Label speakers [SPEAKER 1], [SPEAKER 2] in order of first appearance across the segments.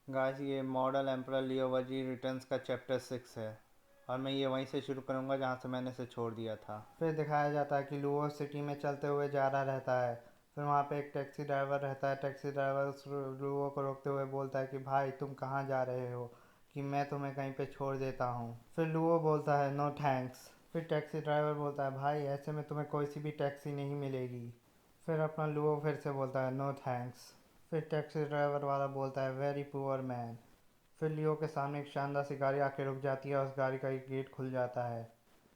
[SPEAKER 1] Guys ये model emperor लियो वजी returns का चैप्टर 6 है और मैं ये वहीं से शुरू करूँगा जहाँ से मैंने इसे छोड़ दिया था। फिर दिखाया जाता है कि लुओ सिटी में चलते हुए जा रहा रहता है। फिर वहाँ पे एक टैक्सी ड्राइवर रहता है। टैक्सी ड्राइवर उस लुओ को रोकते हुए बोलता है कि भाई तुम कहाँ जा रहे हो, कि मैं तुम्हें कहीं पे छोड़ देता हूँ। फिर लुओ बोलता है नो थैंक्स। फिर टैक्सी ड्राइवर बोलता है भाई ऐसे में तुम्हें कोई सी भी टैक्सी नहीं मिलेगी। फिर अपना लुओ फिर से बोलता है नो थैंक्स। फिर टैक्सी ड्राइवर वाला बोलता है वेरी पुअर मैन। फिर लियो के सामने एक शानदार सी गाड़ी आके रुक जाती है और उस गाड़ी का एक गेट खुल जाता है।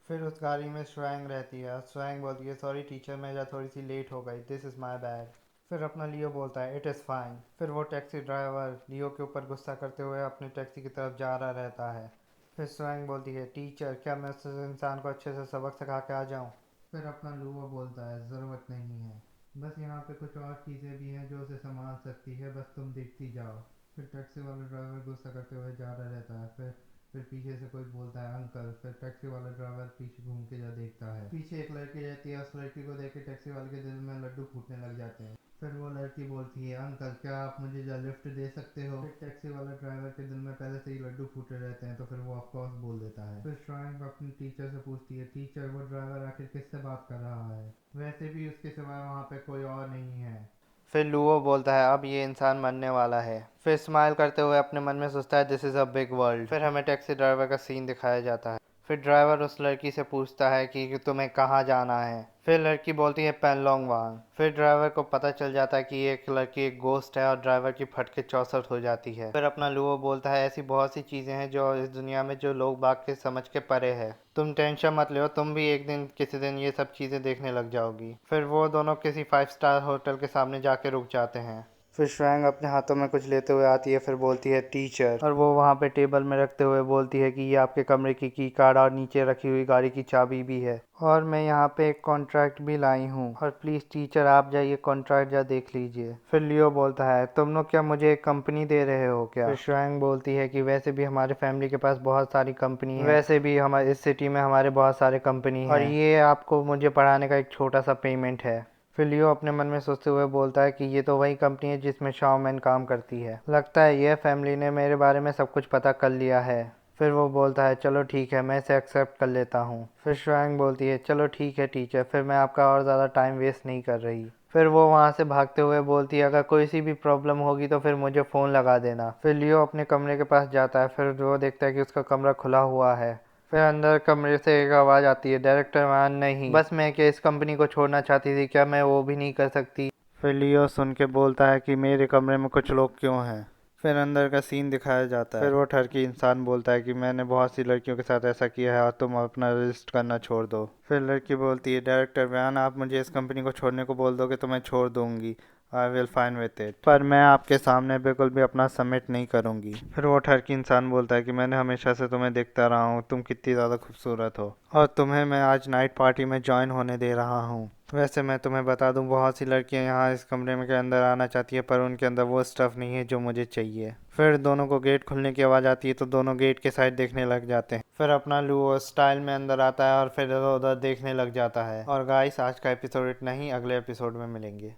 [SPEAKER 1] फिर उस गाड़ी में स्वैंग रहती है और स्वैंग बोलती है सॉरी टीचर, मैं जा थोड़ी सी लेट हो गई, दिस इज़ माई बैग। फिर अपना लियो बोलता है इट इज़ फाइन। फिर वो टैक्सी ड्राइवर लियो के ऊपर गुस्सा करते हुए अपनी टैक्सी की तरफ जा रहा रहता है। फिर स्वैंग बोलती है टीचर, क्या मैं उस इंसान को अच्छे से सबक सिखा के आ जाऊँ। फिर अपना लुओ बोलता है ज़रूरत नहीं है, बस यहाँ पे कुछ और चीज़ें भी हैं जो उसे संभाल सकती है, बस तुम देखती जाओ। फिर टैक्सी वाला ड्राइवर गुस्सा करते हुए जा रहा रहता है। फिर पीछे से कोई बोलता है अंकल। फिर टैक्सी वाला ड्राइवर पीछे घूम के जा देखता है, पीछे एक लड़की रहती है। उस लड़की को देख के टैक्सी वाले के दिल में लड्डू फूटने लग जाते हैं। फिर वो लड़की बोलती है अंकल क्या आप मुझे जा लिफ्ट दे सकते हो। फिर टैक्सी वाला ड्राइवर के दिल में पहले से ही लड्डू फूटे रहते हैं तो फिर वो ऑफकोर्स बोल देता है। फिर श्राइन अपनी टीचर से पूछती है टीचर वो ड्राइवर आखिर किससे बात कर रहा है, वैसे भी उसके सिवाय वहाँ पे कोई और नहीं है। फिर लुओ बोलता है अब ये इंसान मरने वाला है। फिर स्माइल करते हुए अपने मन में सोचता है this is a big world. फिर हमें टैक्सी ड्राइवर का सीन दिखाया जाता है। फिर ड्राइवर उस लड़की से पूछता है कि तुम्हें कहाँ जाना है। फिर लड़की बोलती है पैनलोंग वांग। फिर ड्राइवर को पता चल जाता है कि ये एक लड़की एक गोस्ट है और ड्राइवर की फटके चौसठ हो जाती है। फिर अपना लुओ बोलता है ऐसी बहुत सी चीज़ें हैं जो इस दुनिया में जो लोग बाग के समझ के परे है, तुम टेंशन मत लो, तुम भी एक दिन किसी दिन ये सब चीज़ें देखने लग जाओगी। फिर वो दोनों किसी 5 स्टार होटल के सामने जाके रुक जाते हैं। फिर श्वैंग अपने हाथों में कुछ लेते हुए आती है। फिर बोलती है टीचर, और वो वहाँ पे टेबल में रखते हुए बोलती है कि ये आपके कमरे की कार्ड और नीचे रखी हुई गाड़ी की चाबी भी है, और मैं यहाँ पे एक कॉन्ट्रैक्ट भी लाई हूँ, और प्लीज़ टीचर आप जाइए कॉन्ट्रैक्ट जा देख लीजिए। फिर लियो बोलता है तुम लोग क्या मुझे एक कंपनी दे रहे हो क्या। फिर श्वैंग बोलती है कि वैसे भी हमारे फैमिली के पास बहुत सारी कंपनी है, वैसे भी हमारे इस सिटी में हमारे बहुत सारे कंपनी है और ये आपको मुझे पढ़ाने का एक छोटा सा पेमेंट है। फिर लियो अपने मन में सोचते हुए बोलता है कि ये तो वही कंपनी है जिसमें शाओ मैन काम करती है, लगता है यह फैमिली ने मेरे बारे में सब कुछ पता कर लिया है। फिर वो बोलता है चलो ठीक है मैं इसे एक्सेप्ट कर लेता हूँ। फिर श्वैंग बोलती है चलो ठीक है टीचर, फिर मैं आपका और ज़्यादा टाइम वेस्ट नहीं कर रही। फिर वो वहाँ से भागते हुए बोलती है अगर कोई सी भी प्रॉब्लम होगी तो फिर मुझे फ़ोन लगा देना। फिर लियो अपने कमरे के पास जाता है। फिर वो देखता है कि उसका कमरा खुला हुआ है। फिर अंदर कमरे से एक आवाज़ आती है डायरेक्टर मैन नहीं, बस मैं क्या इस कंपनी को छोड़ना चाहती थी, क्या मैं वो भी नहीं कर सकती। फिर लियो सुन के बोलता है कि मेरे कमरे में कुछ लोग क्यों हैं। फिर अंदर का सीन दिखाया जाता है। फिर वो ठरकी इंसान बोलता है कि मैंने बहुत सी लड़कियों के साथ ऐसा किया है और तुम अपना रजिस्ट करना छोड़ दो। फिर लड़की बोलती है डायरेक्टर बयान आप मुझे इस कंपनी को छोड़ने को बोल दोगे तो मैं छोड़ दूंगी, I will fine with it, पर मैं आपके सामने बिल्कुल भी अपना सबमिट नहीं करूंगी। फिर वो ठरकी इंसान बोलता है कि मैंने हमेशा से तुम्हें देखता रहा हूँ, तुम कितनी ज़्यादा खूबसूरत हो और तुम्हें मैं आज नाइट पार्टी में ज्वाइन होने दे रहा हूँ। वैसे मैं तुम्हें बता दूं बहुत सी लड़कियां यहाँ इस कमरे में के अंदर आना चाहती है पर उनके अंदर वो स्टफ़ नहीं है जो मुझे चाहिए। फिर दोनों को गेट खुलने की आवाज़ आती है तो दोनों गेट के साइड देखने लग जाते हैं। फिर अपना लुओ स्टाइल में अंदर आता है और फिर इधर उधर देखने लग जाता है। और गाइस आज का एपिसोड इतना ही, अगले एपिसोड में मिलेंगे।